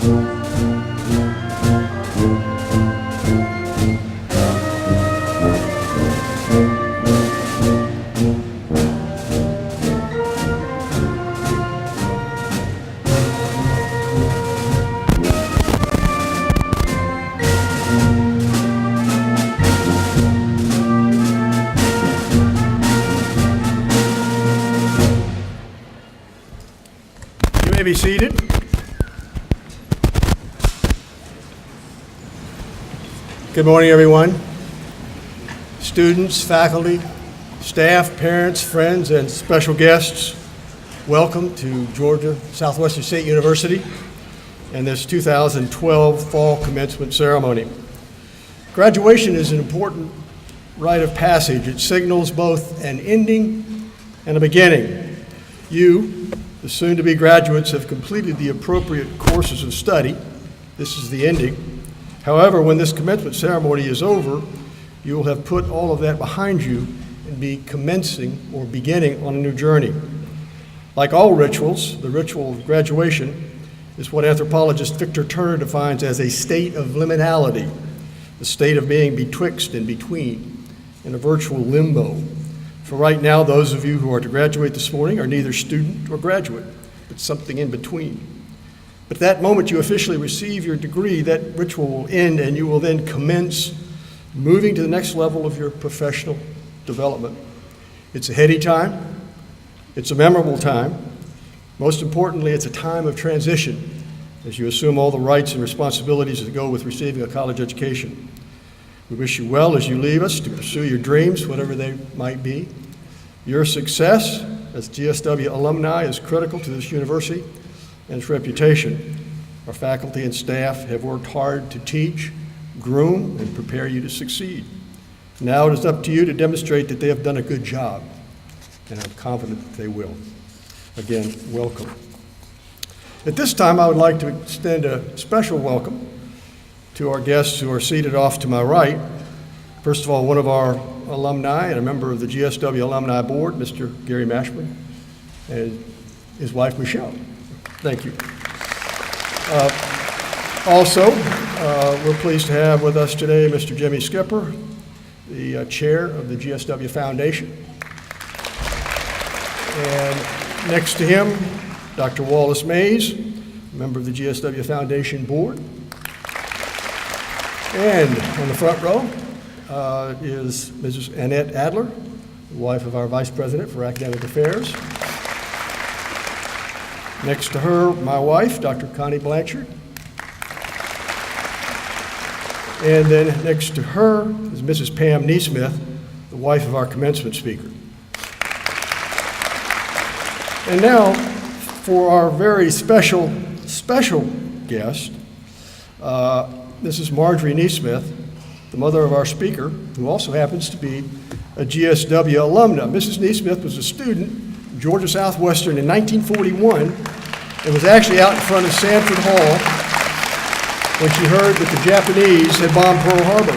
Be seated. Good morning, everyone. Students, faculty, staff, parents, friends, and special guests, welcome to Georgia Southwestern State University and this 2012 Fall Commencement Ceremony. Graduation is an important rite of passage. It signals both an ending and a beginning. You, the soon-to-be graduates, have completed the appropriate courses of study. This is the ending. However, when this commencement ceremony is over, you will have put all of that behind you and be commencing or beginning on a new journey. Like all rituals, the ritual of graduation is what anthropologist Victor Turner defines as a state of liminality, the state of being betwixt and between, in a virtual limbo. For right now, those of you who are to graduate this morning are neither student or graduate, but something in between. But that moment you officially receive your degree, that ritual will end, and you will then commence moving to the next level of your professional development. It's a heady time. It's a memorable time. Most importantly, it's a time of transition as you assume all the rights and responsibilities that go with receiving a college education. We wish you well as you leave us to pursue your dreams, whatever they might be. Your success as GSW alumni is critical to this university and its reputation. Our faculty and staff have worked hard to teach, groom, and prepare you to succeed. Now it is up to you to demonstrate that they have done a good job, and I'm confident that they will. Again, welcome. At this time, I would like to extend a special welcome to our guests who are seated off to my right. First of all, one of our alumni and a member of the GSW Alumni Board, Mr. Gary Mashburn, and his wife, Michelle. Thank you. Also, we're pleased to have with us today Mr. Jimmy Skipper, the chair of the GSW Foundation. And next to him, Dr. Wallace Mays, member of the GSW Foundation Board. And on the front row is Mrs. Annette Adler, the wife of our Vice President for Academic Affairs. Next to her, my wife, Dr. Connie Blanchard. And then next to her is Mrs. Pam Neesmith, the wife of our commencement speaker. And now, for our very special guest, Mrs. Marjorie Neesmith, the mother of our speaker, who also happens to be a GSW alumna. Mrs. Neesmith was a student at Georgia Southwestern in 1941 and was actually out in front of Sanford Hall when she heard that the Japanese had bombed Pearl Harbor.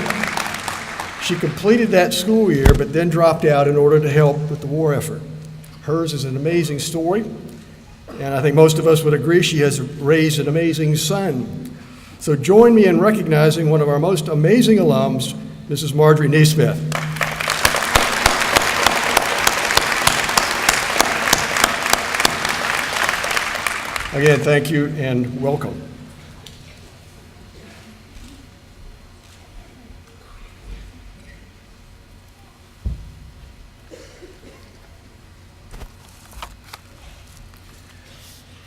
She completed that school year, but then dropped out in order to help with the war effort. Hers is an amazing story, and I think most of us would agree she has raised an amazing son. So join me in recognizing one of our most amazing alums, Mrs. Marjorie Neesmith. Again, thank you and welcome.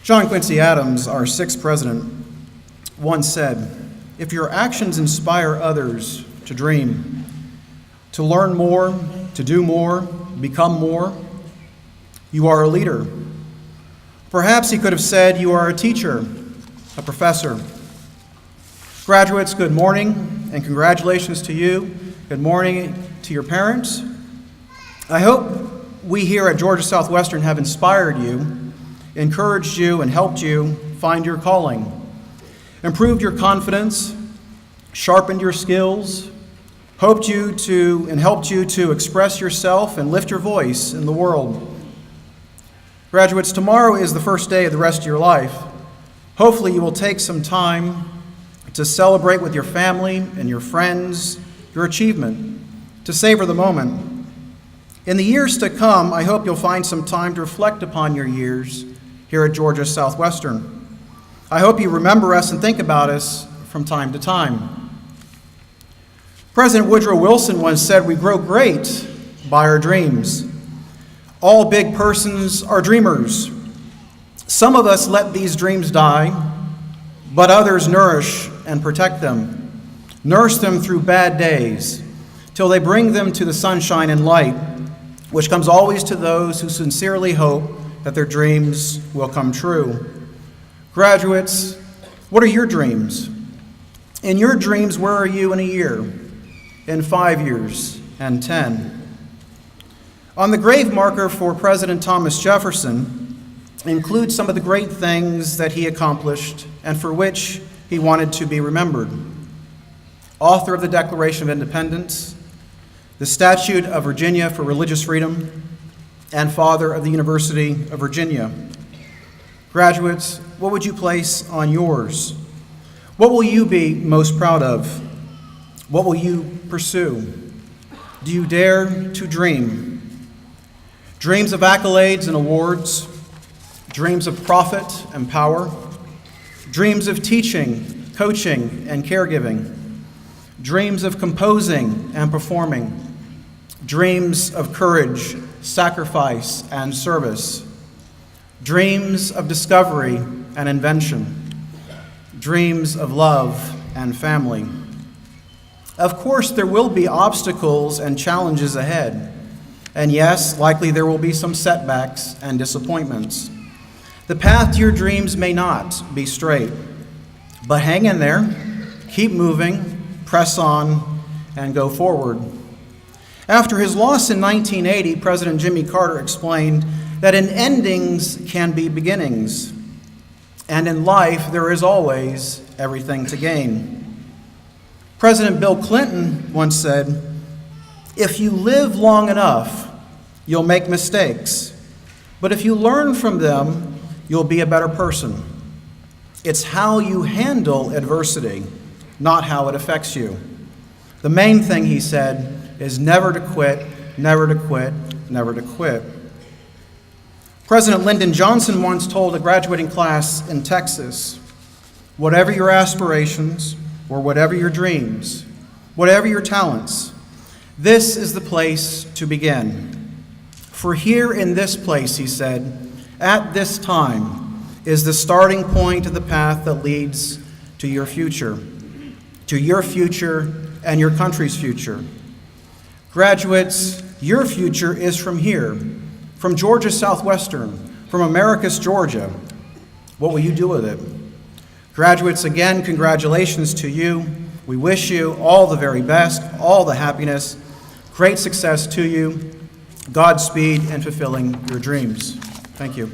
John Quincy Adams, our sixth president, once said, "If your actions inspire others to dream, to learn more, to do more, become more, you are a leader." Perhaps he could have said, "You are a teacher, a professor." Graduates, good morning and congratulations to you. Good morning to your parents. I hope we here at Georgia Southwestern have inspired you, encouraged you, and helped you find your calling. Improved your confidence, sharpened your skills, helped you to express yourself and lift your voice in the world. Graduates, tomorrow is the first day of the rest of your life. Hopefully you will take some time to celebrate with your family and your friends your achievement, to savor the moment. In the years to come, I hope you'll find some time to reflect upon your years here at Georgia Southwestern. I hope you remember us and think about us from time to time. President Woodrow Wilson once said, "We grow great by our dreams." All big persons are dreamers. Some of us let these dreams die, but others nourish and protect them. Nurse them through bad days, till they bring them to the sunshine and light, which comes always to those who sincerely hope that their dreams will come true. Graduates, what are your dreams? In your dreams, where are you in a year, in 5 years, and 10? On the grave marker for President Thomas Jefferson includes some of the great things that he accomplished and for which he wanted to be remembered. Author of the Declaration of Independence, the Statute of Virginia for Religious Freedom, and father of the University of Virginia. Graduates, what would you place on yours? What will you be most proud of? What will you pursue? Do you dare to dream? Dreams of accolades and awards, dreams of profit and power, dreams of teaching, coaching, and caregiving, dreams of composing and performing, dreams of courage, sacrifice, and service, dreams of discovery and invention, dreams of love and family. Of course, there will be obstacles and challenges ahead, and yes, likely there will be some setbacks and disappointments. The path to your dreams may not be straight, but hang in there, keep moving, press on, and go forward. After his loss in 1980, President Jimmy Carter explained that in endings can be beginnings, and in life there is always everything to gain. President Bill Clinton once said, "If you live long enough, you'll make mistakes, but if you learn from them, you'll be a better person." It's how you handle adversity, not how it affects you. The main thing, he said, is never to quit, never to quit, never to quit. President Lyndon Johnson once told a graduating class in Texas, "Whatever your aspirations or whatever your dreams, whatever your talents, this is the place to begin. For here in this place," he said, "at this time is the starting point of the path that leads to your future and your country's future." Graduates, your future is from here, from Georgia Southwestern, from America's Georgia. What will you do with it? Graduates, again, congratulations to you. We wish you all the very best, all the happiness, great success to you. Godspeed in fulfilling your dreams. Thank you.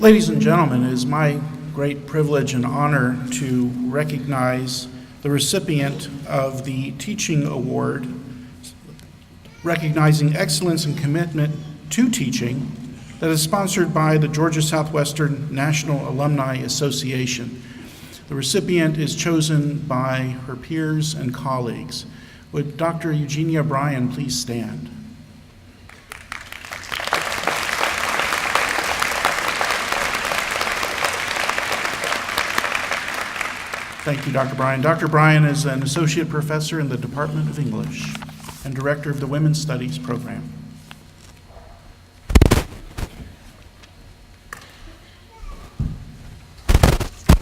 Ladies and gentlemen, it is my great privilege and honor to recognize the recipient of the Teaching Award, recognizing excellence and commitment to teaching, that is sponsored by the Georgia Southwestern National Alumni Association. The recipient is chosen by her peers and colleagues. Would Dr. Eugenia Bryan please stand? Thank you, Dr. Bryan. Dr. Bryan is an associate professor in the Department of English and director of the Women's Studies program.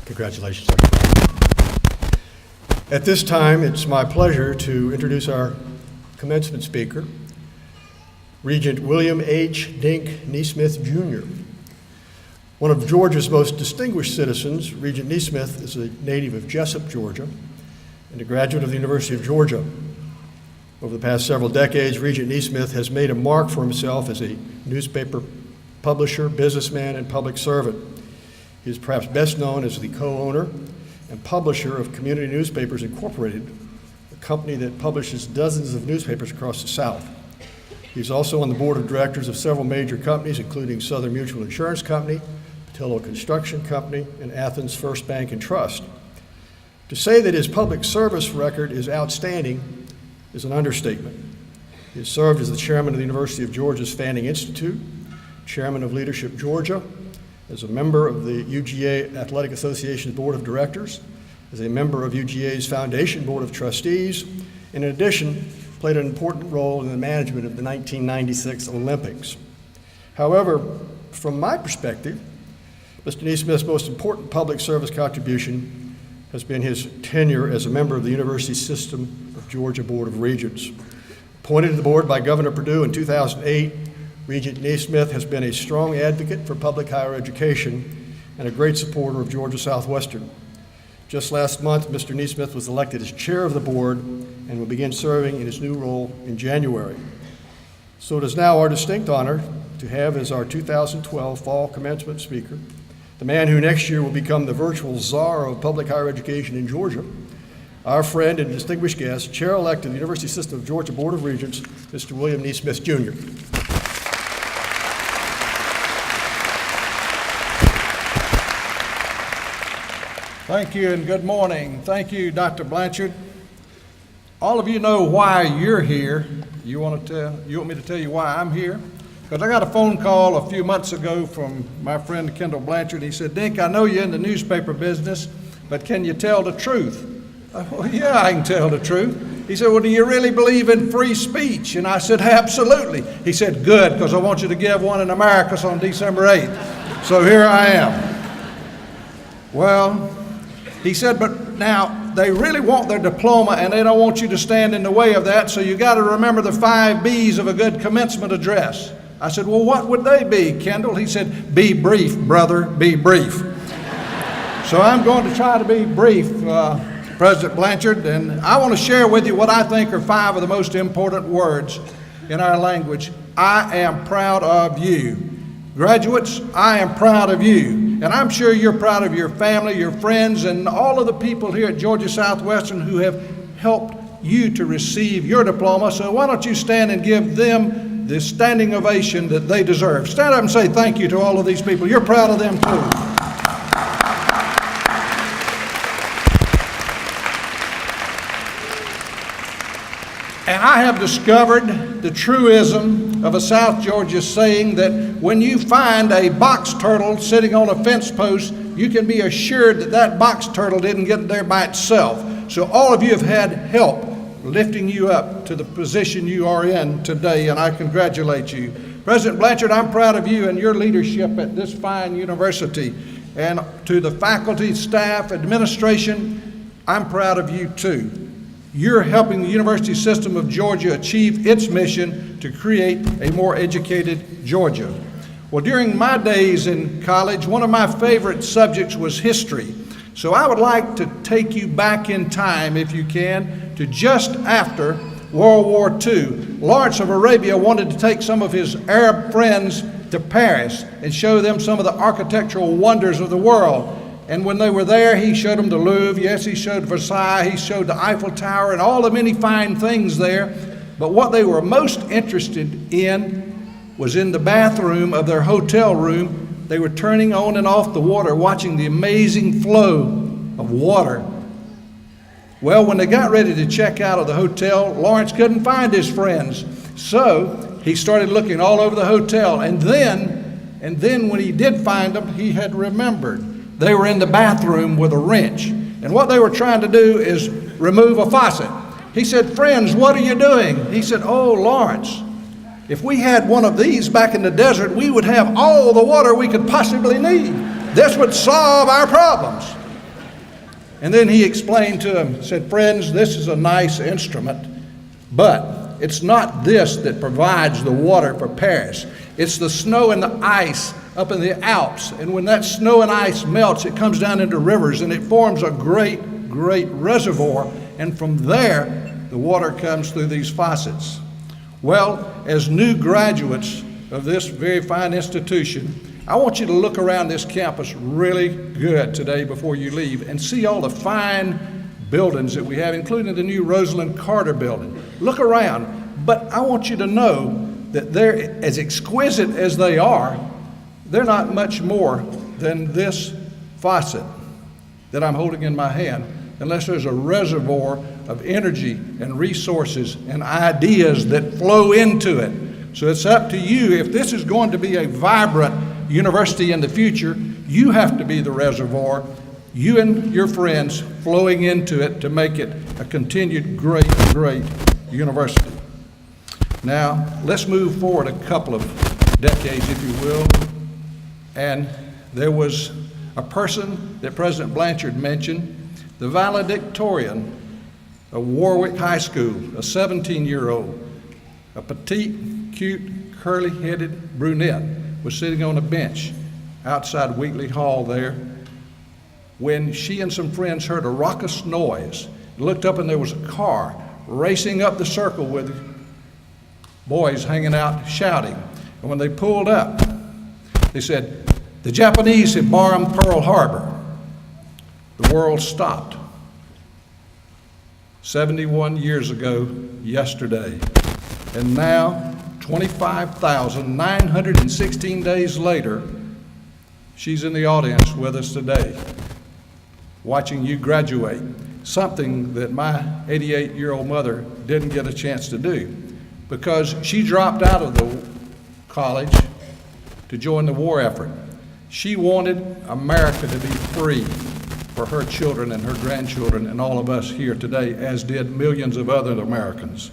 Congratulations, Dr. Bryan. At this time, it's my pleasure to introduce our commencement speaker, Regent William H. Dink Neesmith, Jr. One of Georgia's most distinguished citizens, Regent Neesmith is a native of Jessup, Georgia, and a graduate of the University of Georgia. Over the past several decades, Regent Neesmith has made a mark for himself as a newspaper publisher, businessman, and public servant. He is perhaps best known as the co-owner and publisher of Community Newspapers Incorporated, a company that publishes dozens of newspapers across the South. He's also on the board of directors of several major companies, including Southern Mutual Insurance Company, Patillo Construction Company, and Athens First Bank and Trust. To say that his public service record is outstanding is an understatement. He has served as the chairman of the University of Georgia's Fanning Institute, chairman of Leadership Georgia, as a member of the UGA Athletic Association's Board of Directors, as a member of UGA's Foundation Board of Trustees, and in addition, played an important role in the management of the 1996 Olympics. However, from my perspective, Mr. Neesmith's most important public service contribution has been his tenure as a member of the University System of Georgia Board of Regents. Appointed to the board by Governor Perdue in 2008, Regent Neesmith has been a strong advocate for public higher education and a great supporter of Georgia Southwestern. Just last month, Mr. Neesmith was elected as chair of the board and will begin serving in his new role in January. So it is now our distinct honor to have as our 2012 Fall Commencement Speaker the man who next year will become the virtual czar of public higher education in Georgia, our friend and distinguished guest, Chair-elect of the University System of Georgia Board of Regents, Mr. William Neesmith, Jr. Thank you and good morning. Thank you, Dr. Blanchard. All of you know why you're here. You want me to tell you why I'm here? Because I got a phone call a few months ago from my friend Kendall Blanchard. He said, "Dink, I know you're in the newspaper business, but can you tell the truth Well, yeah, I can tell the truth. He said, well, do you really believe in free speech? And I said, absolutely. He said, good, because I want you to give one in Americus on December 8th. So here I am. Well, he said, but now they really want their diploma and they don't want you to stand in the way of that, so you got to remember the 5 B's of a good commencement address. I said, well, what would they be, Kendall? He said, be brief, brother, be brief. So I'm going to try to be brief, President Blanchard, and I want to share with you what I think are 5 of the most important words in our language. I am proud of you. Graduates, I am proud of you. And I'm sure you're proud of your family, your friends, and all of the people here at Georgia Southwestern who have helped you to receive your diploma. So why don't you stand and give them the standing ovation that they deserve. Stand up and say thank you to all of these people. You're proud of them too. And I have discovered the truism of a South Georgia saying that when you find a box turtle sitting on a fence post, you can be assured that that box turtle didn't get there by itself. So all of you have had help lifting you up to the position you are in today, and I congratulate you. President Blanchard, I'm proud of you and your leadership at this fine university. And to the faculty, staff, administration, I'm proud of you too. You're helping the University System of Georgia achieve its mission to create a more educated Georgia. Well, during my days in college, one of my favorite subjects was history. So I would like to take you back in time, if you can, to just after World War II. Lawrence of Arabia wanted to take some of his Arab friends to Paris and show them some of the architectural wonders of the world. And when they were there, he showed them the Louvre, yes, he showed Versailles, he showed the Eiffel Tower and all the many fine things there. But what they were most interested in was in the bathroom of their hotel room. They were turning on and off the water, watching the amazing flow of water. Well, when they got ready to check out of the hotel, Lawrence couldn't find his friends. So he started looking all over the hotel. And then when he did find them, he had remembered. They were in the bathroom with a wrench. And what they were trying to do is remove a faucet. He said, friends, what are you doing? He said, oh, Lawrence, if we had one of these back in the desert, we would have all the water we could possibly need. This would solve our problems. And then he explained to them, said, friends, this is a nice instrument, but it's not this that provides the water for Paris. It's the snow and the ice up in the Alps. And when that snow and ice melts, it comes down into rivers and it forms a great, great reservoir. And from there, the water comes through these faucets. Well, as new graduates of this very fine institution, I want you to look around this campus really good today before you leave and see all the fine buildings that we have, including the new Rosalind Carter building. Look around, but I want you to know that they're as exquisite as they are, they're not much more than this faucet that I'm holding in my hand, unless there's a reservoir of energy and resources and ideas that flow into it. So it's up to you. If this is going to be a vibrant university in the future, you have to be the reservoir, you and your friends flowing into it to make it a continued great, great university. Now, let's move forward a couple of decades, if you will. And there was a person that President Blanchard mentioned, the valedictorian of Warwick High School, a 17-year-old, a petite, cute, curly-headed brunette, was sitting on a bench outside Wheatley Hall there when she and some friends heard a raucous noise. Looked up and there was a car racing up the circle with boys hanging out shouting. And when they pulled up, they said, the Japanese had bombed Pearl Harbor. The world stopped 71 years ago yesterday. And now, 25,916 days later, she's in the audience with us today, watching you graduate, something that my 88-year-old mother didn't get a chance to do because she dropped out of the college to join the war effort. She wanted America to be free. for her children and her grandchildren and all of us here today, as did millions of other Americans.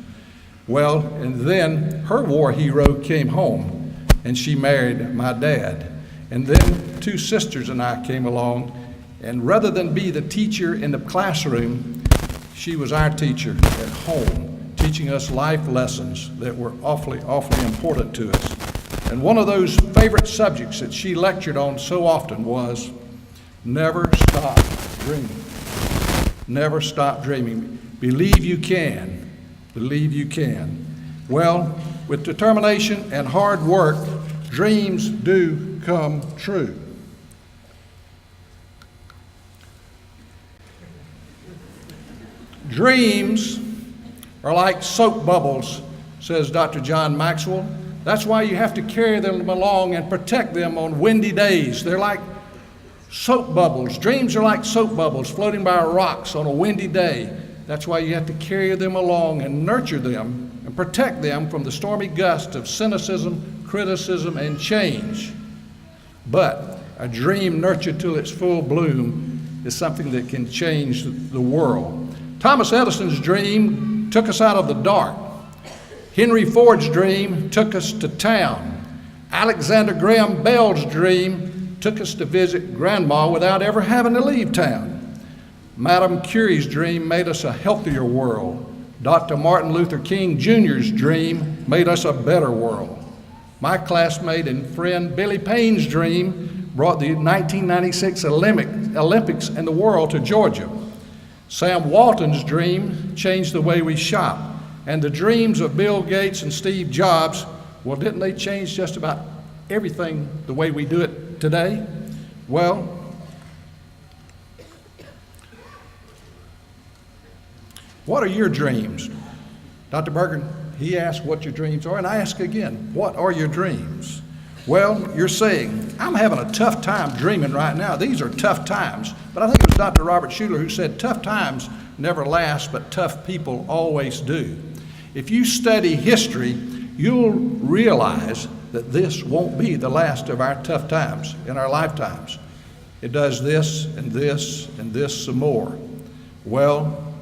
Well, and then her war hero came home, and she married my dad. And then two sisters and I came along, and rather than be the teacher in the classroom, she was our teacher at home, teaching us life lessons that were awfully, awfully important to us. And one of those favorite subjects that she lectured on so often was never stop dreaming. Never stop dreaming. Believe you can. Believe you can. Well, with determination and hard work, dreams do come true. Dreams are like soap bubbles, says Dr. John Maxwell. That's why you have to carry them along and protect them on windy days. They're like soap bubbles. Dreams are like soap bubbles floating by rocks on a windy day. That's why you have to carry them along and nurture them and protect them from the stormy gusts of cynicism, criticism, and change. But a dream nurtured till its full bloom is something that can change the world. Thomas Edison's dream took us out of the dark. Henry Ford's dream took us to town. Alexander Graham Bell's dream took us to visit Grandma without ever having to leave town. Madame Curie's dream made us a healthier world. Dr. Martin Luther King Jr.'s dream made us a better world. My classmate and friend Billy Payne's dream brought the 1996 Olympics and the world to Georgia. Sam Walton's dream changed the way we shop. And the dreams of Bill Gates and Steve Jobs, well, didn't they change just about everything the way we do it today? Well, what are your dreams? Dr. Bergen, he asked what your dreams are, and I ask again, what are your dreams? Well, you're saying, I'm having a tough time dreaming right now. These are tough times. But I think it was Dr. Robert Schuller who said, tough times never last, but tough people always do. If you study history, you'll realize that this won't be the last of our tough times in our lifetimes. It does this and this and this some more. Well,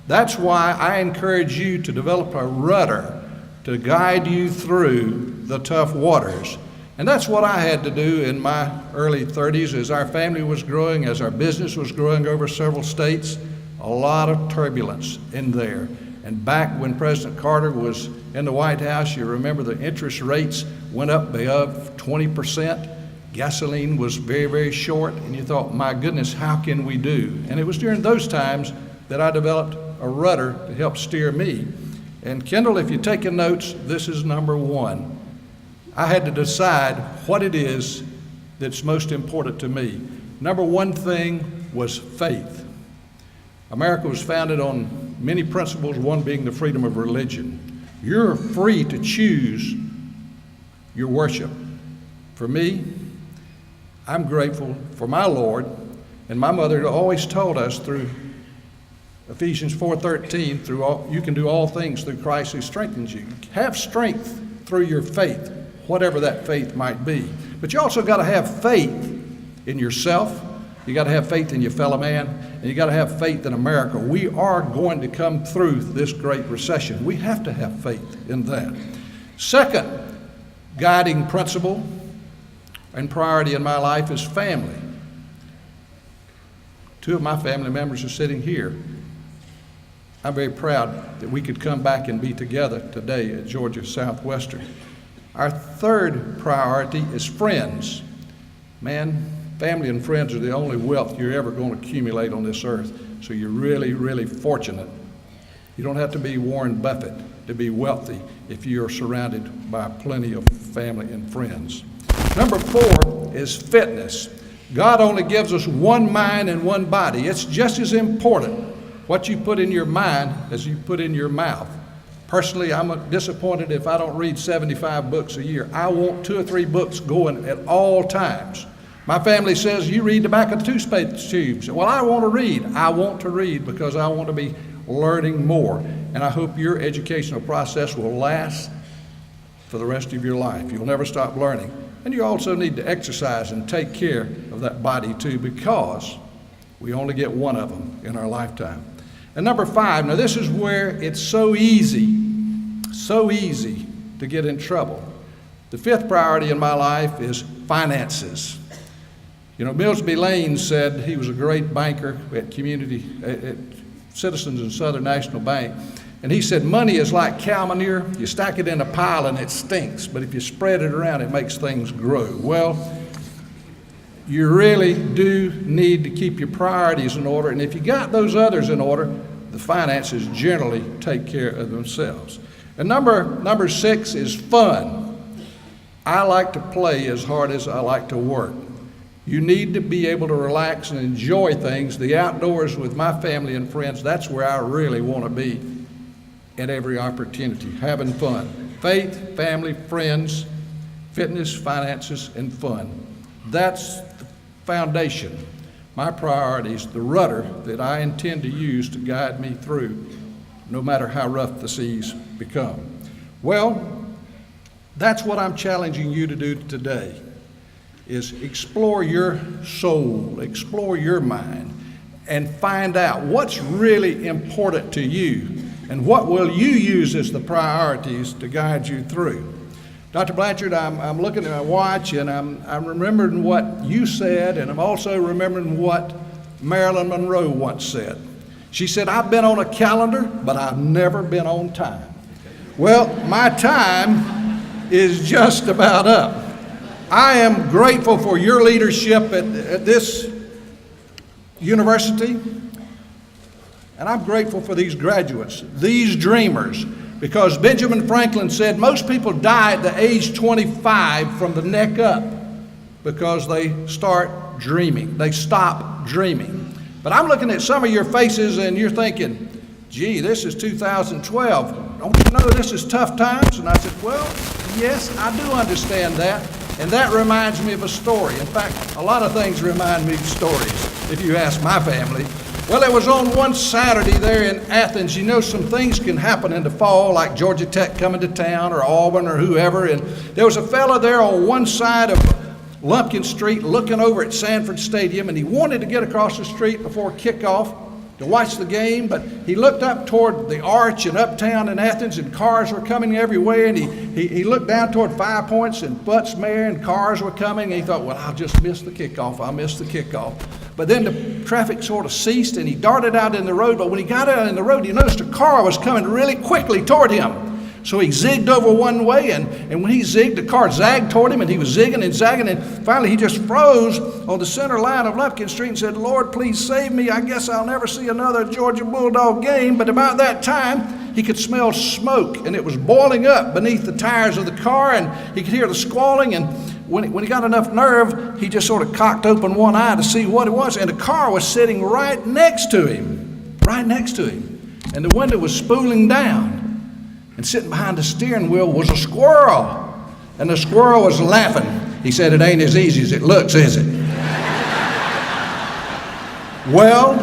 that's why I encourage you to develop a rudder to guide you through the tough waters. And that's what I had to do in my early 30s as our family was growing, as our business was growing over several states. A lot of turbulence in there. And back when President Carter was in the White House, you remember the interest rates went up above 20%. Gasoline was very, very short, and you thought, my goodness, how can we do? And it was during those times that I developed a rudder to help steer me. And Kendall, if you're taking notes, this is number one. I had to decide what it is that's most important to me. Number one thing was faith. America was founded on many principles, one being the freedom of religion. You're free to choose your worship. For me, I'm grateful for my Lord, and my mother always told us through Ephesians 4:13, you can do all things through Christ who strengthens you. Have strength through your faith, whatever that faith might be. But you also got to have faith in yourself. You got to have faith in your fellow man, and you got to have faith in America. We are going to come through this great recession. We have to have faith in that. Second guiding principle and priority in my life is family. Two of my family members are sitting here. I'm very proud that we could come back and be together today at Georgia Southwestern. Our third priority is friends. Man, family and friends are the only wealth you're ever going to accumulate on this earth. So you're really, really fortunate. You don't have to be Warren Buffett to be wealthy if you're surrounded by plenty of family and friends. Number 4 is fitness. God only gives us one mind and one body. It's just as important what you put in your mind as you put in your mouth. Personally, I'm disappointed if I don't read 75 books a year. I want 2 or 3 books going at all times. My family says, you read the back of the toothpaste tubes. Well, I want to read. I want to read because I want to be learning more. And I hope your educational process will last for the rest of your life. You'll never stop learning. And you also need to exercise and take care of that body too, because We only get one of them in our lifetime. And number 5, now this is where it's so easy to get in trouble. The 5th priority in my life is finances. You know, Millsby Lane said, he was a great banker at Citizens and Southern National Bank, and he said, money is like cow manure. You stack it in a pile and it stinks, but if you spread it around, it makes things grow. Well, you really do need to keep your priorities in order, and if you got those others in order, the finances generally take care of themselves. And number 6 is fun. I like to play as hard as I like to work. You need to be able to relax and enjoy things. The outdoors with my family and friends, that's where I really want to be at every opportunity, having fun. Faith, family, friends, fitness, finances, and fun. That's the foundation, my priorities, the rudder that I intend to use to guide me through, no matter how rough the seas become. Well, that's what I'm challenging you to do today, is explore your soul, explore your mind, and find out what's really important to you and what will you use as the priorities to guide you through. Dr. Blanchard, I'm looking at my watch, and I'm remembering what you said, and I'm also remembering what Marilyn Monroe once said. She said, I've been on a calendar, but I've never been on time. Well, my time is just about up. I am grateful for your leadership at this university, and I'm grateful for these graduates, these dreamers, because Benjamin Franklin said most people die at the age 25 from the neck up because they start dreaming, they stop dreaming. But I'm looking at some of your faces and you're thinking, gee, this is 2012. Don't you know this is tough times? And I said, well, yes, I do understand that. And that reminds me of a story. In fact, a lot of things remind me of stories, if you ask my family. Well, it was on one Saturday there in Athens. You know, some things can happen in the fall, like Georgia Tech coming to town or Auburn or whoever. And there was a fella there on one side of Lumpkin Street looking over at Sanford Stadium, and he wanted to get across the street before kickoff to watch the game, but he looked up toward the arch and uptown in Athens, and cars were coming everywhere, and he looked down toward 5 Points and Butts-Mehre, and cars were coming, and he thought, well, I'll just miss the kickoff, I'll miss the kickoff. But then the traffic sort of ceased, and he darted out in the road, but when he got out in the road, he noticed a car was coming really quickly toward him. So he zigged over one way, and when he zigged, the car zagged toward him, and he was zigging and zagging, and finally he just froze on the center line of Lumpkin Street and said, Lord, please save me. I guess I'll never see another Georgia Bulldog game. But about that time, he could smell smoke, and it was boiling up beneath the tires of the car, and he could hear the squalling, and when he got enough nerve, he just sort of cocked open one eye to see what it was, and the car was sitting right next to him, and the window was spooling down. And sitting behind the steering wheel was a squirrel. And the squirrel was laughing. He said, it ain't as easy as it looks, is it? Well,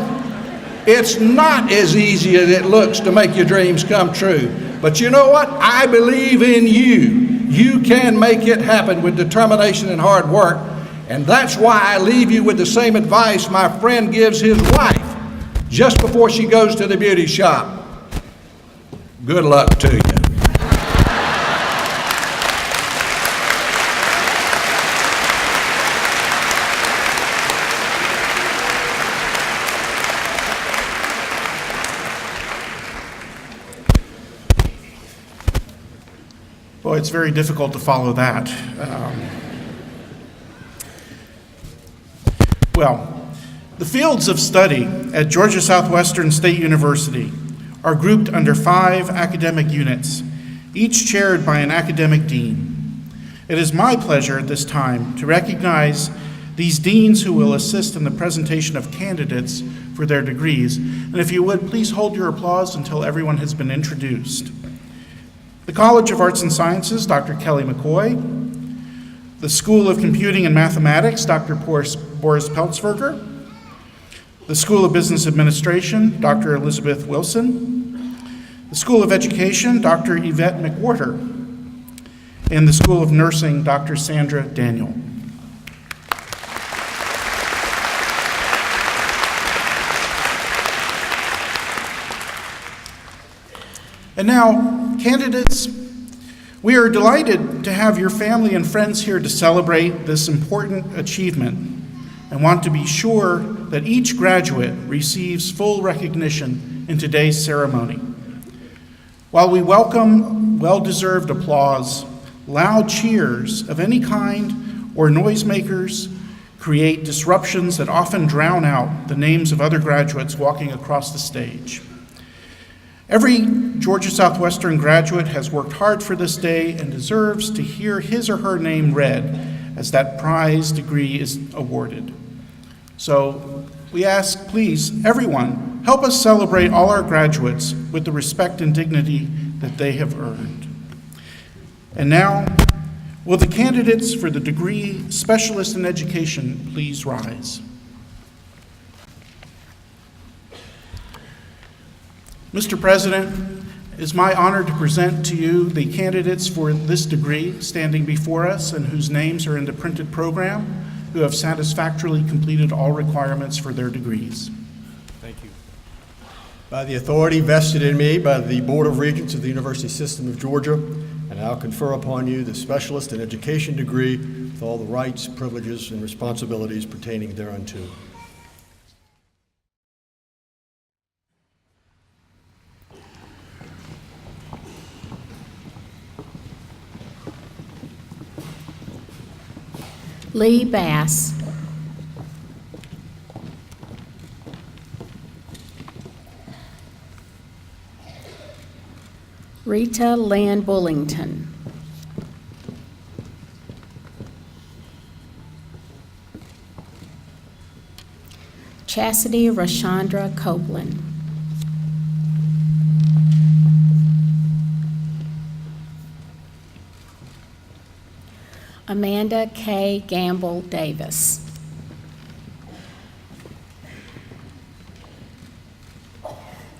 it's not as easy as it looks to make your dreams come true. But you know what? I believe in you. You can make it happen with determination and hard work. And that's why I leave you with the same advice my friend gives his wife just before she goes to the beauty shop. Good luck to you. Well, it's very difficult to follow that. The fields of study at Georgia Southwestern State University are grouped under 5 academic units, each chaired by an academic dean. It is my pleasure at this time to recognize these deans who will assist in the presentation of candidates for their degrees. And if you would, please hold your applause until everyone has been introduced. The College of Arts and Sciences, Dr. Kelly McCoy. The School of Computing and Mathematics, Dr. Boris Peltzberger. The School of Business Administration, Dr. Elizabeth Wilson. The School of Education, Dr. Yvette McWhorter. And the School of Nursing, Dr. Sandra Daniel. And now, candidates, we are delighted to have your family and friends here to celebrate this important achievement and want to be sure that each graduate receives full recognition in today's ceremony. While we welcome well-deserved applause, loud cheers of any kind or noisemakers create disruptions that often drown out the names of other graduates walking across the stage. Every Georgia Southwestern graduate has worked hard for this day and deserves to hear his or her name read as that prize degree is awarded. So we ask, please, everyone, help us celebrate all our graduates with the respect and dignity that they have earned. And now, will the candidates for the degree Specialist in Education please rise? Mr. President, it is my honor to present to you the candidates for this degree standing before us and whose names are in the printed program, who have satisfactorily completed all requirements for their degrees. Thank you. By the authority vested in me by the Board of Regents of the University System of Georgia, and I'll confer upon you the Specialist in Education degree with all the rights, privileges, and responsibilities pertaining thereunto. Lee Bass. Rita Lynn Bullington. Chastity Rashandra Copeland. Amanda K. Gamble Davis.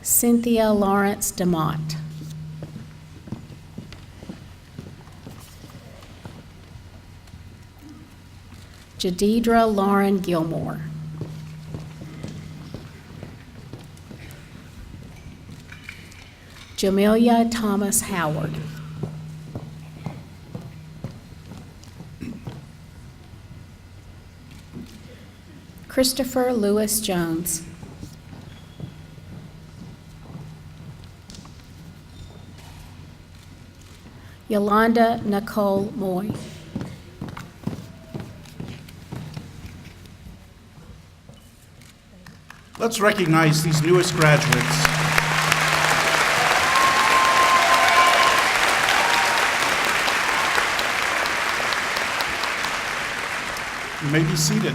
Cynthia Lawrence DeMott. Jadidra Lauren Gilmore. Jamelia Thomas Howard. Christopher Lewis Jones. Yolanda Nicole Moy. Let's recognize these newest graduates. You may be seated.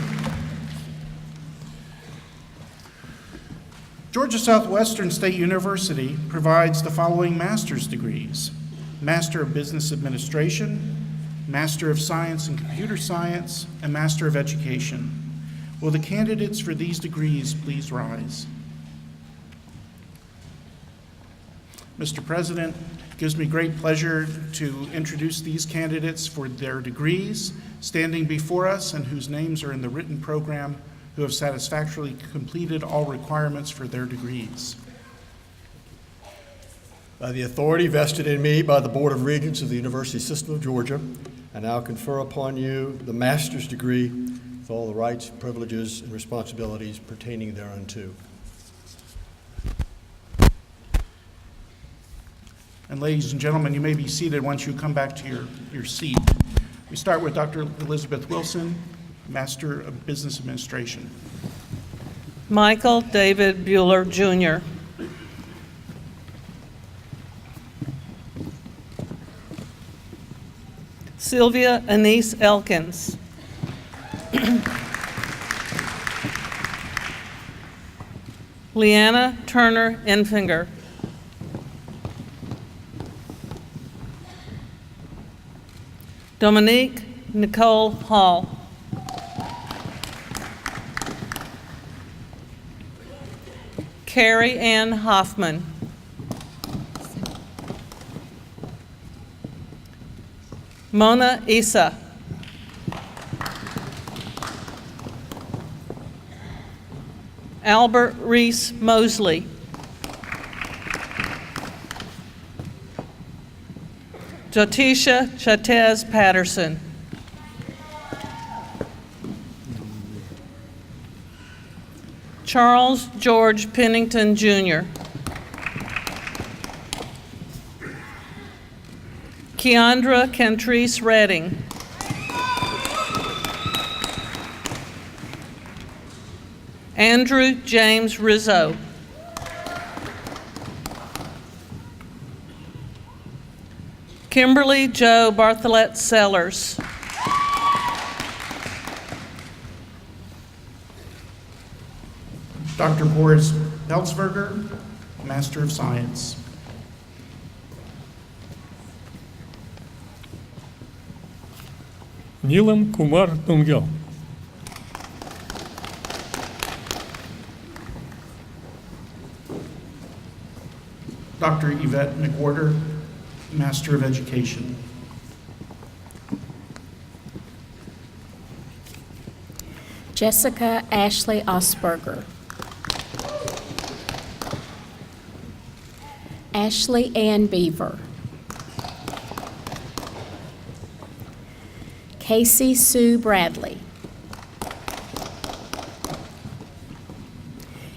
Georgia Southwestern State University provides the following master's degrees: Master of Business Administration, Master of Science in Computer Science, and Master of Education. Will the candidates for these degrees please rise? Mr. President, it gives me great pleasure to introduce these candidates for their degrees standing before us and whose names are in the written program, who have satisfactorily completed all requirements for their degrees. By the authority vested in me by the Board of Regents of the University System of Georgia, and I'll confer upon you the master's degree with all the rights, privileges, and responsibilities pertaining thereunto. And ladies and gentlemen, you may be seated once you come back to your seat. We start with Dr. Elizabeth Wilson, Master of Business Administration. Michael David Bueller, Jr. Sylvia Anise Elkins. Leanna Turner Enfinger. Dominique Nicole Hall. Carrie Ann Hoffman. Mona Isa. Albert Reese Mosley. Jotisha Chatez Patterson. Charles George Pennington, Jr. Keandra Cantrice Redding. Andrew James Rizzo. Kimberly Jo Bartholet Sellers. Dr. Boris Belzberger, Master of Science. Neelam Kumar Dungyo. Dr. Yvette McWhorter, Master of Education. Jessica Ashley Osberger. Ashley Ann Beaver. Casey Sue Bradley.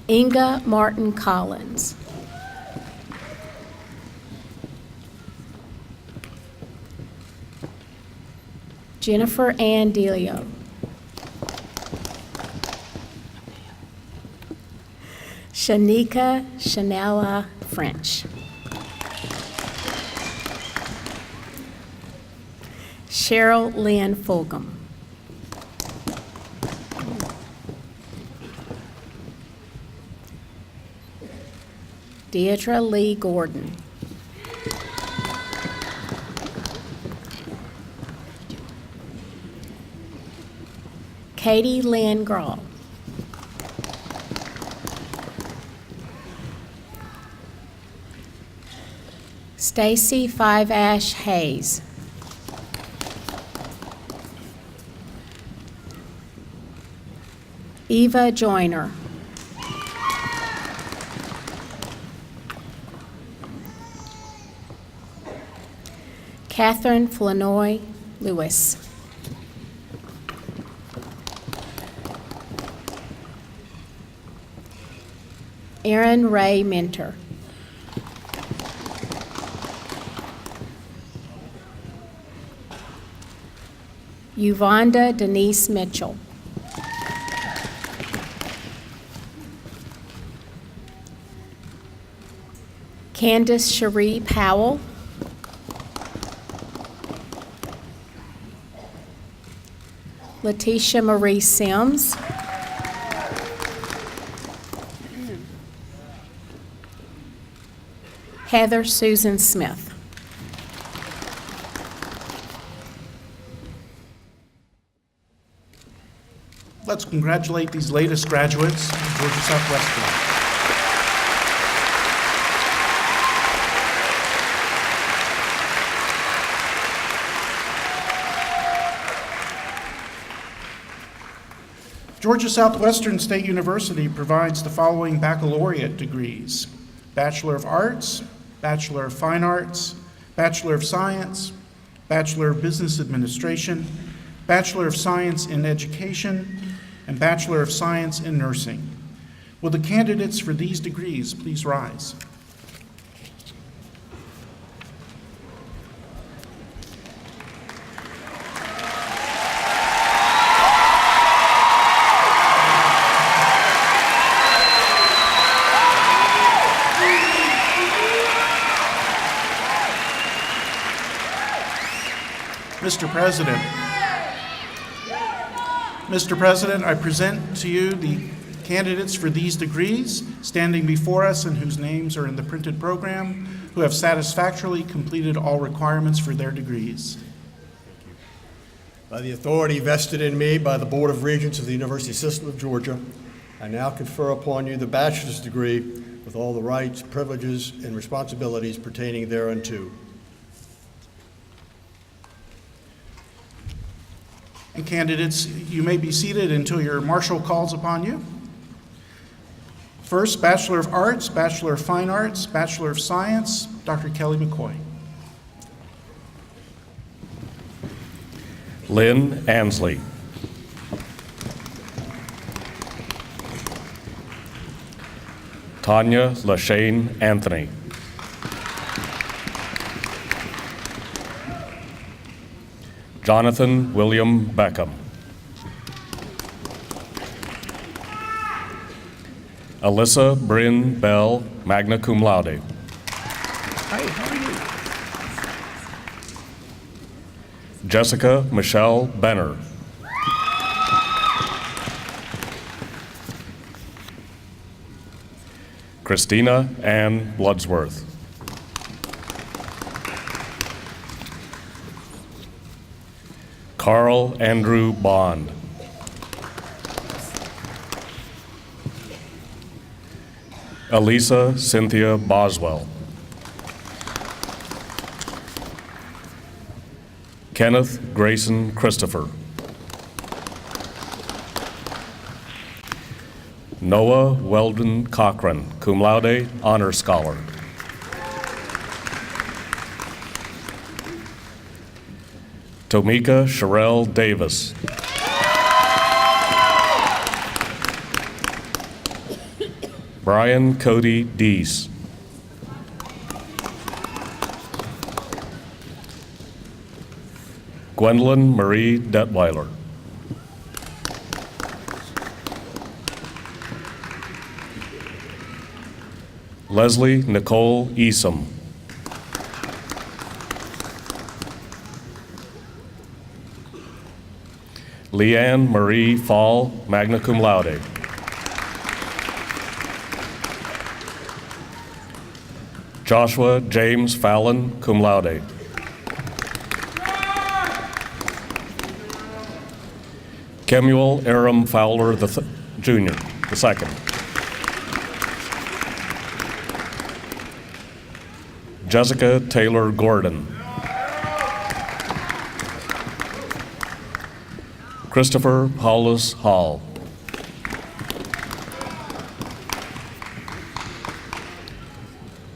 Inga Martin Collins. Jennifer Ann Delio. Shanika Chanela French. Cheryl Lynn Fulgham. Deidre Lee Gordon. Katie Lynn Grawl. Stacy Five Ash Hayes. Eva Joyner. Catherine Flanoy Lewis. Erin Ray Minter. Yuvonda Denise Mitchell. Candace Cherie Powell. Letitia Marie Sims. Heather Susan Smith. Let's congratulate these latest graduates of Georgia Southwestern. Georgia Southwestern State University provides the following baccalaureate degrees: Bachelor of Arts, Bachelor of Fine Arts, Bachelor of Science, Bachelor of Business Administration, Bachelor of Science in Education, and Bachelor of Science in Nursing. Will the candidates for these degrees please rise? Mr. President, I present to you the candidates for these degrees standing before us and whose names are in the printed program, who have satisfactorily completed all requirements for their degrees. By the authority vested in me by the Board of Regents of the University System of Georgia, I now confer upon you the bachelor's degree with all the rights, privileges, and responsibilities pertaining thereunto. And candidates, you may be seated until your marshal calls upon you. First, Bachelor of Arts, Bachelor of Fine Arts, Bachelor of Science, Dr. Kelly McCoy. Lynn Ansley. Tanya Lashane Anthony. Jonathan William Beckham. Alyssa Bryn Bell, magna cum laude. Hi, how are you? Jessica Michelle Benner. Christina Ann Bloodsworth. Carl Andrew Bond. Elisa Cynthia Boswell. Kenneth Grayson Christopher. Noah Weldon Cochran, cum laude, honor scholar. Tomika Sherelle Davis. Brian Cody Deese. Gwendolyn Marie Detweiler. Leslie Nicole Esom. Leanne Marie Fall, magna cum laude. Joshua James Fallon, cum laude. Kemuel Aram Fowler Jr., the second. Jessica Taylor Gordon. Christopher Paulus Hall.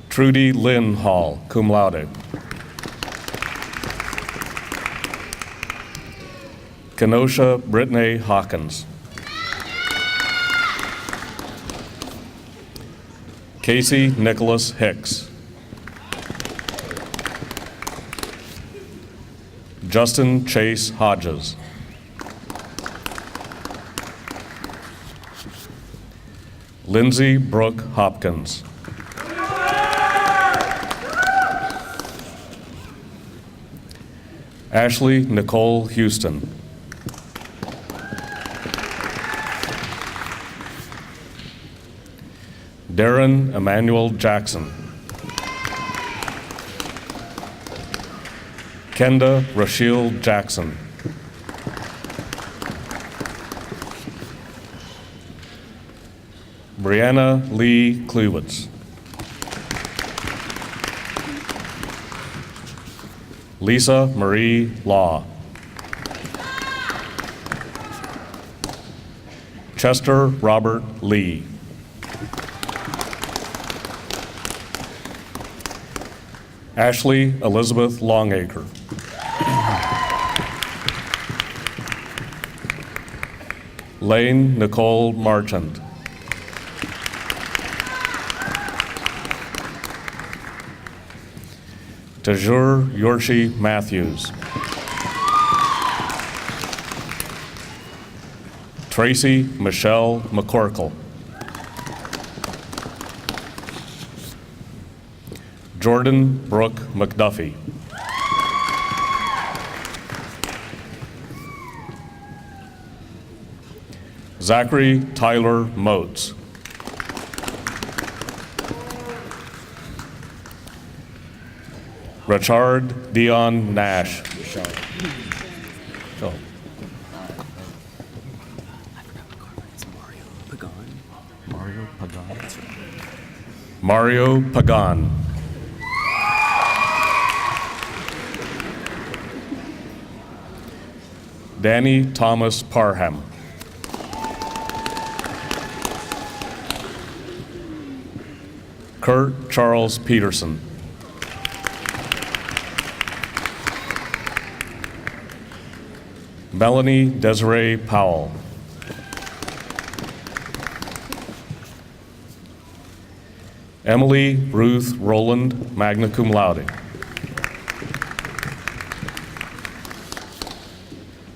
Trudy Lynn Hall, cum laude. Kenosha Brittany Hawkins. Casey Nicholas Hicks. Justin Chase Hodges. Lindsay Brooke Hopkins. Ashley Nicole Houston. Darren Emmanuel Jackson. Kenda Rashiel Jackson. Brianna Lee Klewitz. Lisa Marie Law. Chester Robert Lee. Ashley Elizabeth Longacre. Lane Nicole Marchand. Tajur Yorshi Matthews. Tracy Michelle McCorkle. Jordan Brooke McDuffie. Zachary Tyler Motes. Richard Dion Nash. Oh. Mario Pagan. Danny Thomas Parham. Kurt Charles Peterson. Melanie Desiree Powell. Emily Ruth Roland, magna cum laude.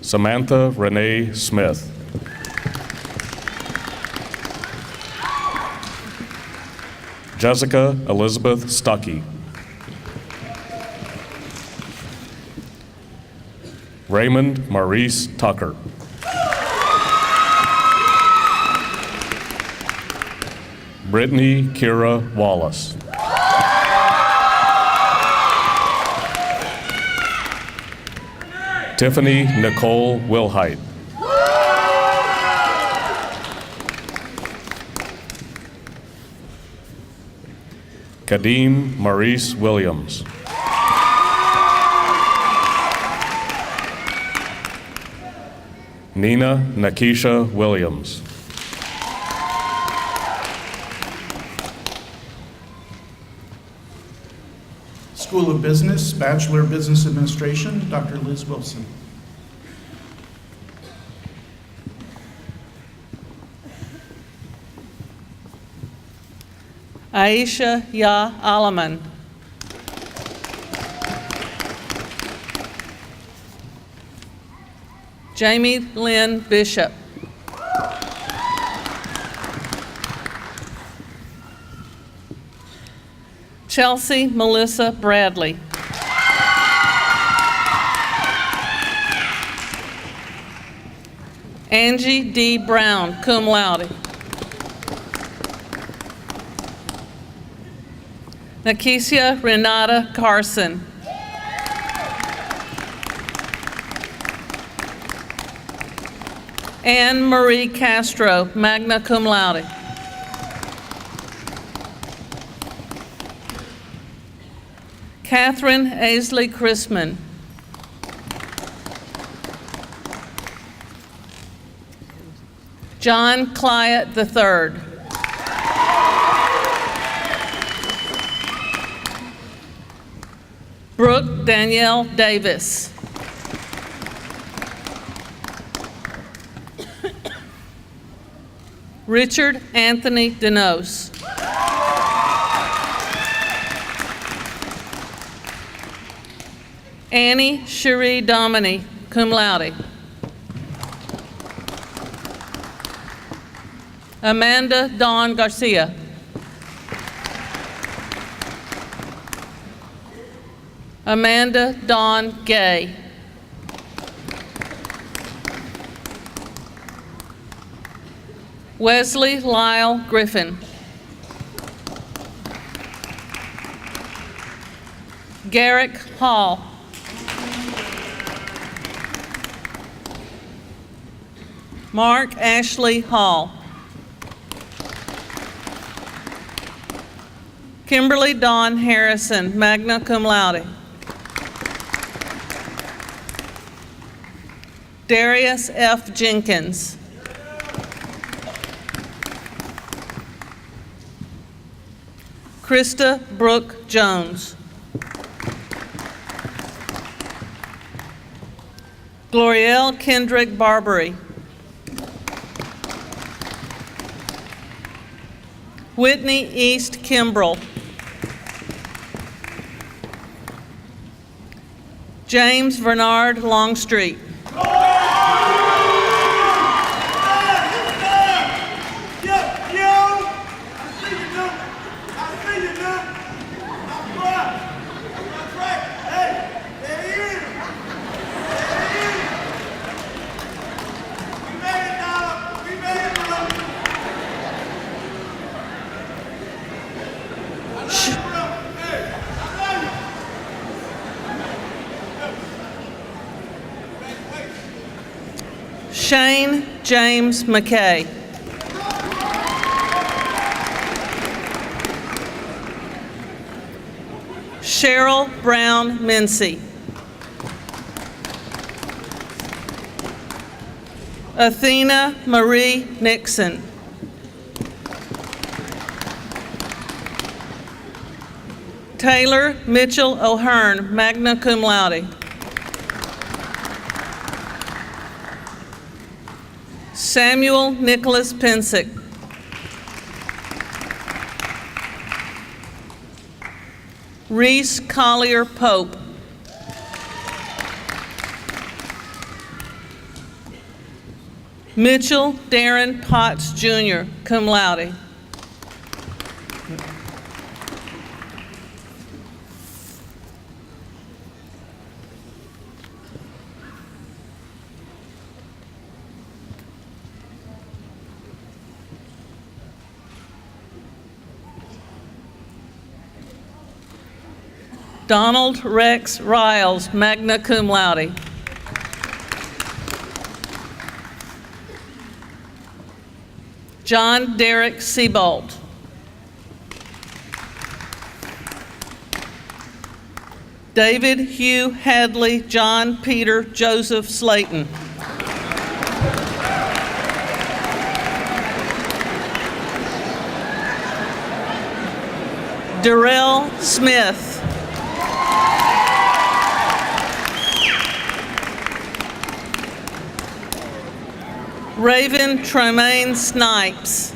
Samantha Renee Smith. Jessica Elizabeth Stuckey. Raymond Maurice Tucker. Brittany Kira Wallace. Tiffany Nicole Wilhite. Kadeem Maurice Williams. Nina Nakisha Williams. School of Business, Bachelor of Business Administration, Dr. Liz Wilson. Aisha Ya Alaman. Jamie Lynn Bishop. Chelsea Melissa Bradley. Angie D. Brown, cum laude. Nakesia Renata Carson. Anne Marie Castro, magna cum laude. Catherine Aisley Chrisman. John Clyott III. Brooke Danielle Davis. Richard Anthony Denos. Annie Cherie Domini, cum laude. Amanda Dawn Garcia. Amanda Dawn Gay. Wesley Lyle Griffin. Garrick Hall. Mark Ashley Hall. Kimberly Dawn Harrison, magna cum laude. Darius F. Jenkins. Krista Brooke Jones. Glorielle Kendrick Barbary. Whitney East Kimbrell. James Bernard Longstreet. Shane James McKay. Cheryl Brown Mincy. Athena Marie Nixon. Taylor Mitchell O'Hearn, magna cum laude. Samuel Nicholas Pensick. Reese Collier Pope. Mitchell Darren Potts Jr., cum laude. Donald Rex Riles, magna cum laude. John Derek Seabolt. David Hugh Hadley John Peter Joseph Slayton. Darrell Smith. Raven Tremaine Snipes.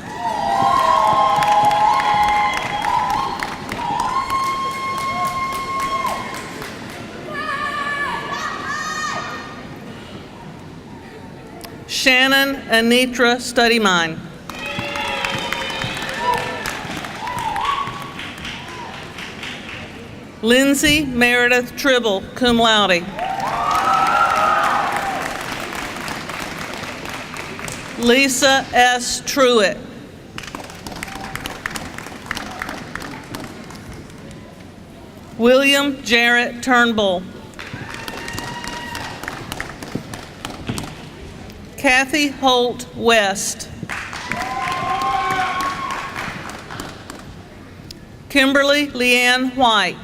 Shannon Anitra Studymine. Lindsay Meredith Tribble, cum laude. Lisa S. Truitt. William Jarrett Turnbull. Kathy Holt West. Kimberly Leanne White.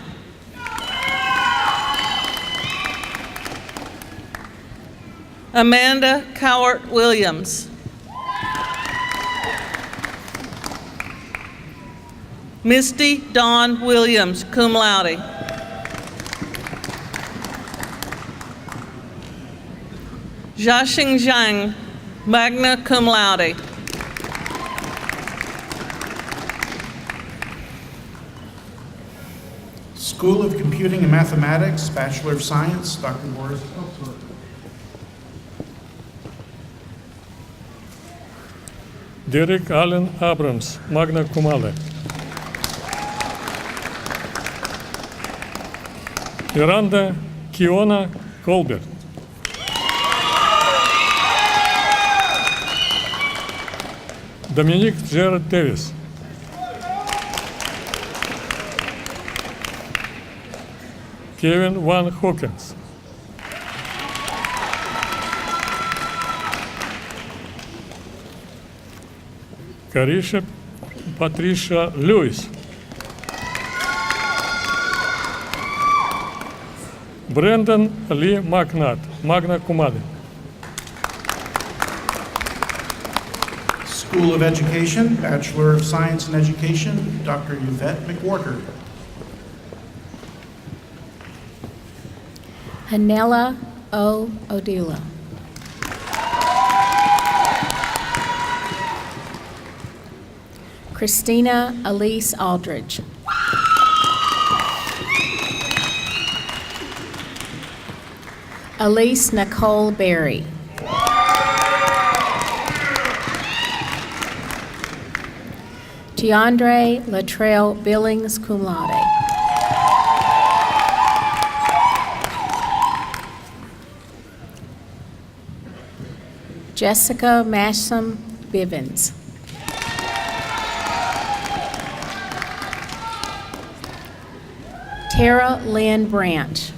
Amanda Cowart Williams. Misty Dawn Williams, cum laude. Jiaxing Zhang, magna cum laude. School of Computing and Mathematics, Bachelor of Science, Dr. Morris Ellsworth. Derek Allen Abrams, magna cum laude. Miranda Kiona Colbert. Dominic Gerard Davis. Kevin Van Hawkins. Carisha Patricia Lewis. Brandon Lee McNutt, magna cum laude. School of Education, Bachelor of Science in Education, Dr. Yvette McWhorter. Hanella O. Odula. Christina Elise Aldridge. Elise Nicole Berry. Deandre Latrell Billings, cum laude. Jessica Masham Bivens. Tara Lynn Branch.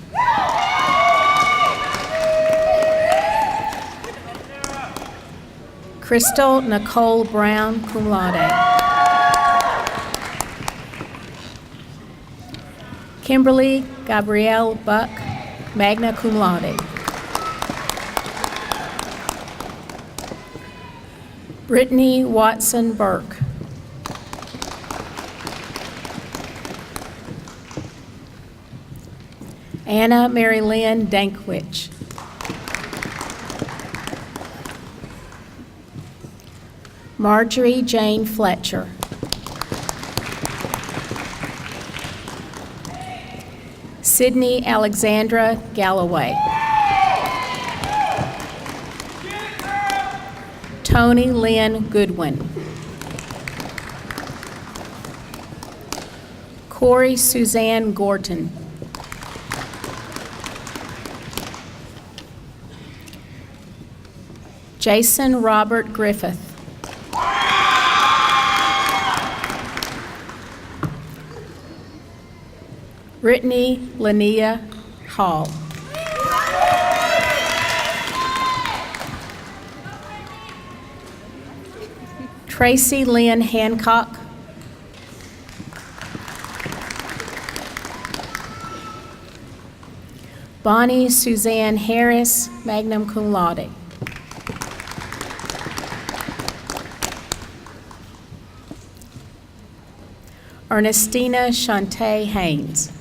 Crystal Nicole Brown, cum laude. Kimberly Gabrielle Buck, magna cum laude. Brittany Watson Burke. Anna Mary Lynn Dankwich. Marjorie Jane Fletcher. Sydney Alexandra Galloway. Tony Lynn Goodwin. Corey Suzanne Gorton. Jason Robert Griffith. Brittany Linnea Hall. Tracy Lynn Hancock. Bonnie Suzanne Harris, magna cum laude. Ernestina Shantae Haynes.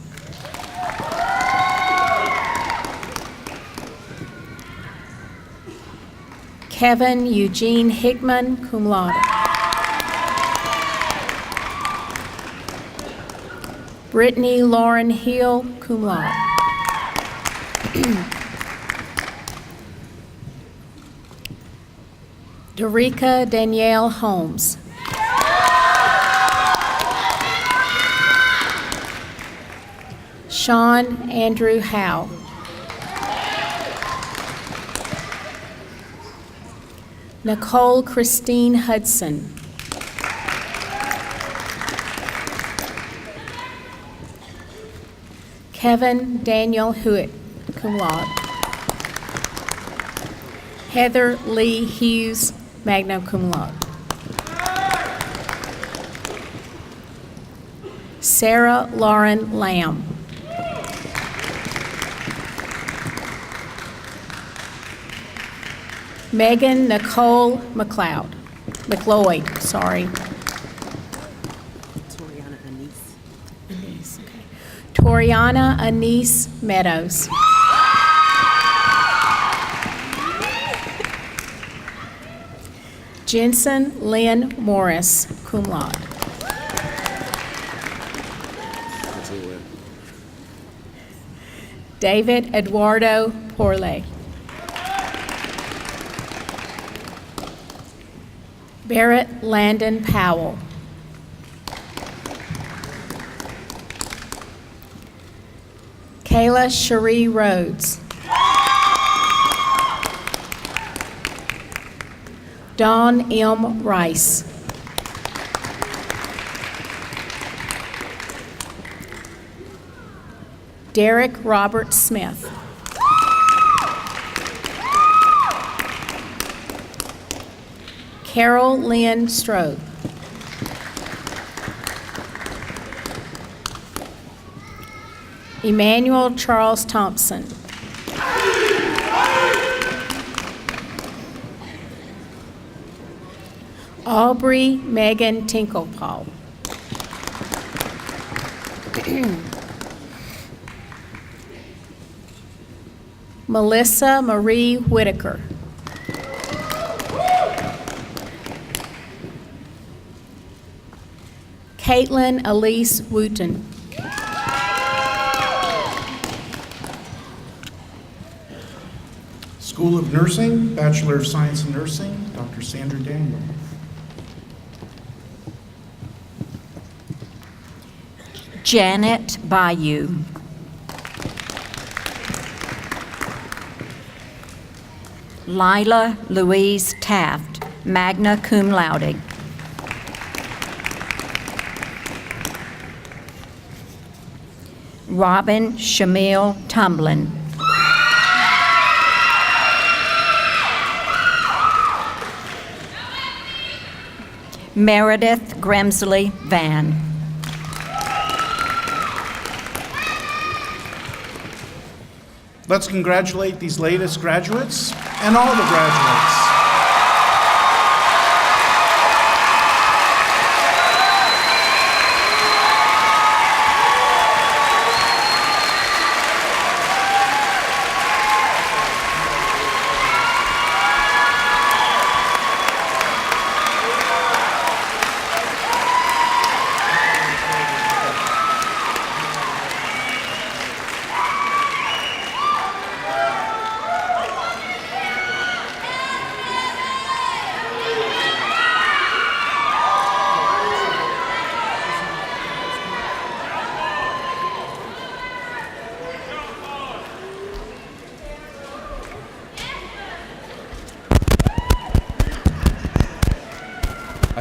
Kevin Eugene Hickman, cum laude. Brittany Lauren Hill, cum laude. Dorica Danielle Holmes. Sean Andrew Howe. Nicole Christine Hudson. Kevin Daniel Hewitt, cum laude. Heather Lee Hughes, magna cum laude. Sarah Lauren Lamb. Megan Nicole McLeod, sorry. Toriana Anise Meadows. Jensen Lynn Morris, cum laude. David Eduardo Porle. Barrett Landon Powell. Kayla Cherie Rhodes. Dawn M. Rice. Derek Robert Smith. Carol Lynn Strobe. Emmanuel Charles Thompson. Aubrey Megan Tinklepaw. Melissa Marie Whitaker. Caitlin Elise Wooten. School of Nursing, Bachelor of Science in Nursing, Dr. Sandra Daniel. Janet Bayou. Lila Louise Taft, magna cum laude. Robin Shamil Tumblin. Meredith Grimsley Van. Let's congratulate these latest graduates and all the graduates.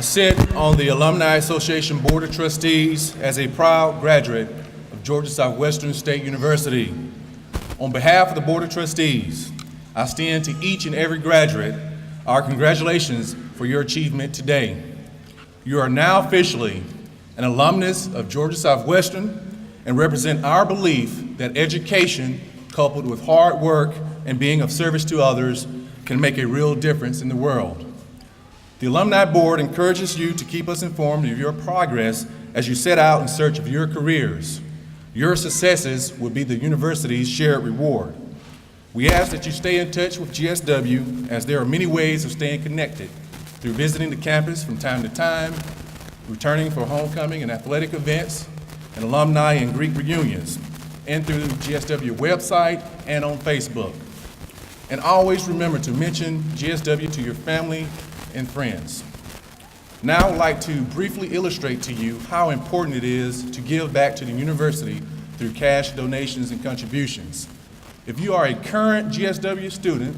I sit on the Alumni Association Board of Trustees as a proud graduate of Georgia Southwestern State University. On behalf of the Board of Trustees, I extend to each and every graduate our congratulations for your achievement today. You are now officially an alumnus of Georgia Southwestern and represent our belief that education, coupled with hard work and being of service to others, can make a real difference in the world. The Alumni Board encourages you to keep us informed of your progress as you set out in search of your careers. Your successes will be the university's shared reward. We ask that you stay in touch with GSW, as there are many ways of staying connected through visiting the campus from time to time, returning for homecoming and athletic events, and alumni and Greek reunions, and through the GSW website and on Facebook. And always remember to mention GSW to your family and friends. Now I would like to briefly illustrate to you how important it is to give back to the university through cash donations and contributions. If you are a current GSW student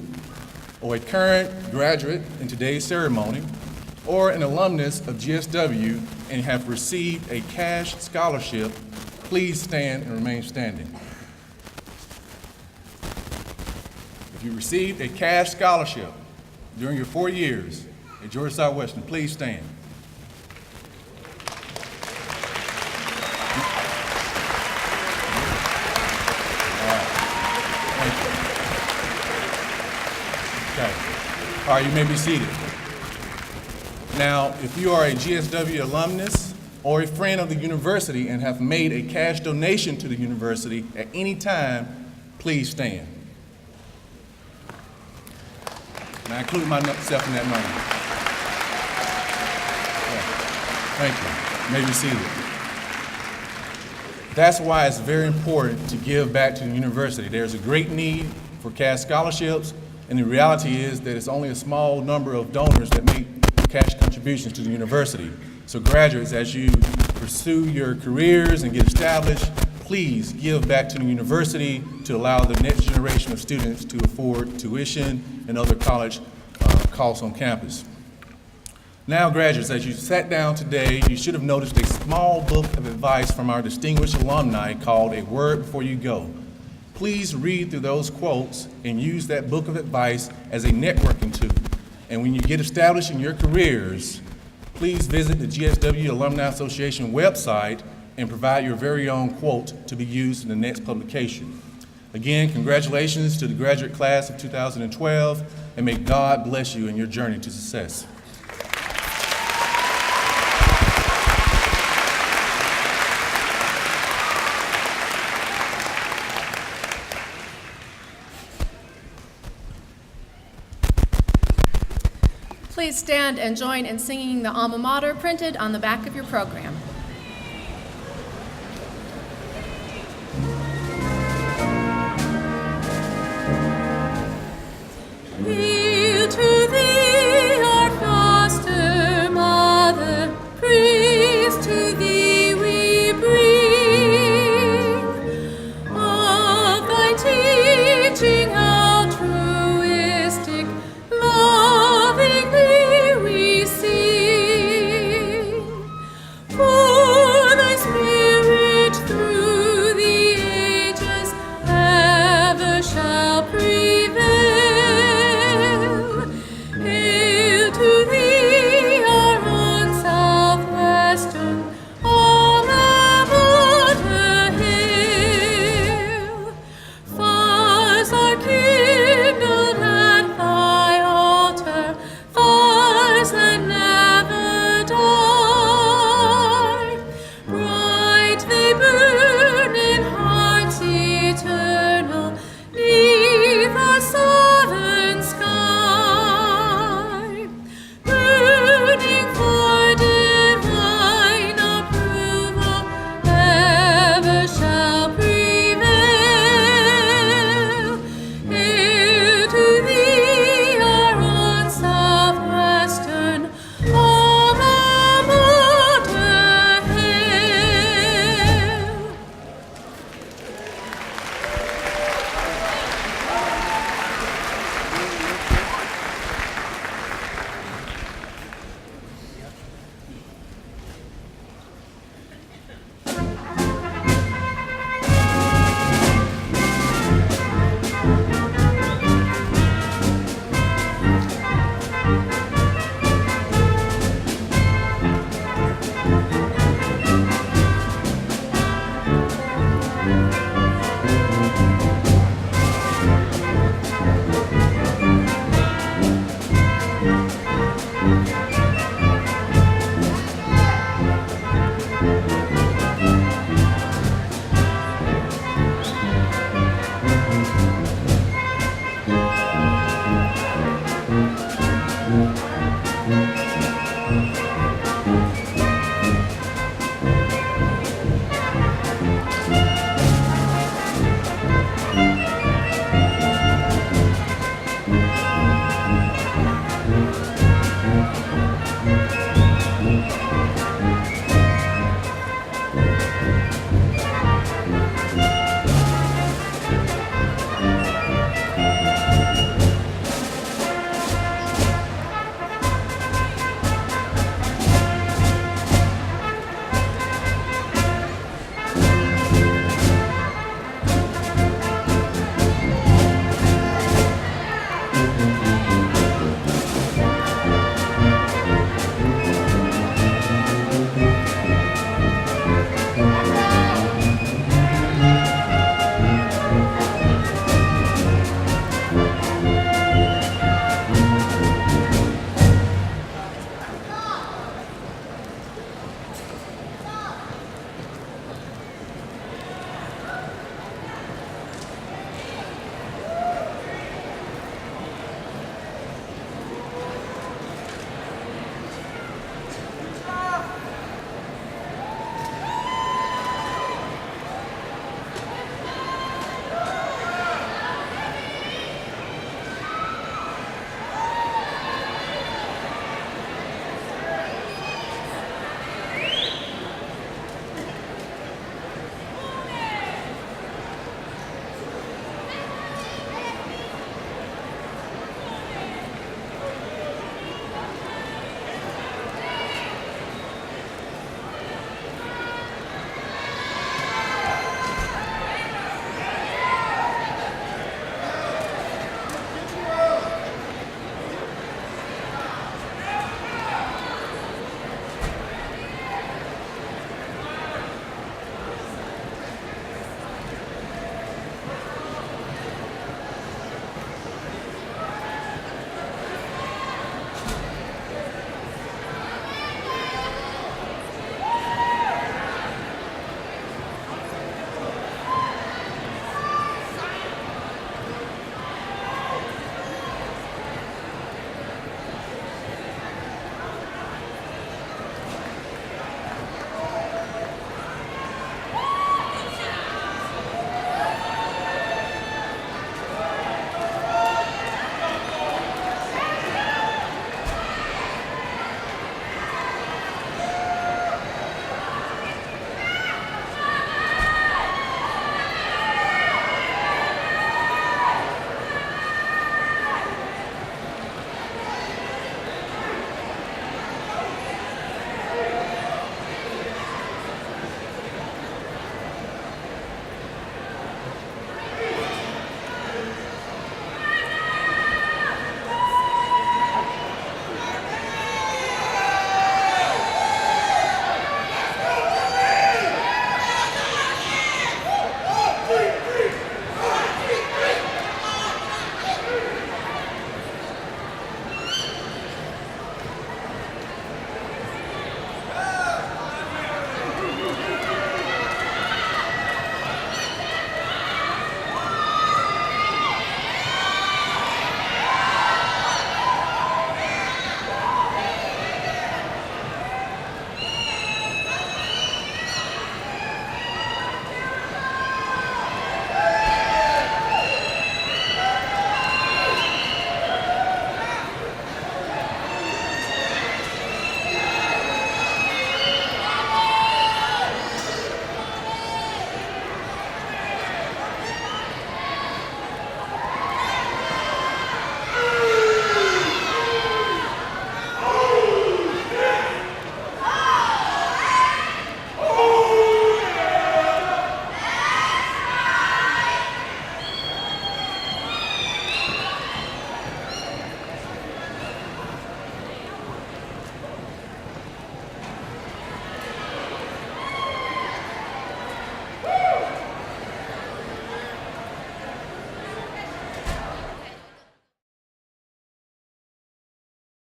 or a current graduate in today's ceremony, or an alumnus of GSW and have received a cash scholarship, please stand and remain standing. If you received a cash scholarship during your 4 years at Georgia Southwestern, please stand. All right, you may be seated. Now, if you are a GSW alumnus or a friend of the university and have made a cash donation to the university at any time, please stand. And I include myself in that number. Thank you. You may be seated. That's why it's very important to give back to the university. There's a great need for cash scholarships, and the reality is that it's only a small number of donors that make cash contributions to the university. So graduates, as you pursue your careers and get established, please give back to the university to allow the next generation of students to afford tuition and other college costs on campus. Now graduates, as you sat down today, you should have noticed a small book of advice from our distinguished alumni called A Word Before You Go. Please read through those quotes and use that book of advice as a networking tool. And when you get established in your careers, please visit the GSW Alumni Association website and provide your very own quote to be used in the next publication. Again, congratulations to the graduate class of 2012, and may God bless you in your journey to success. Please stand and join in singing the alma mater printed on the back of your program.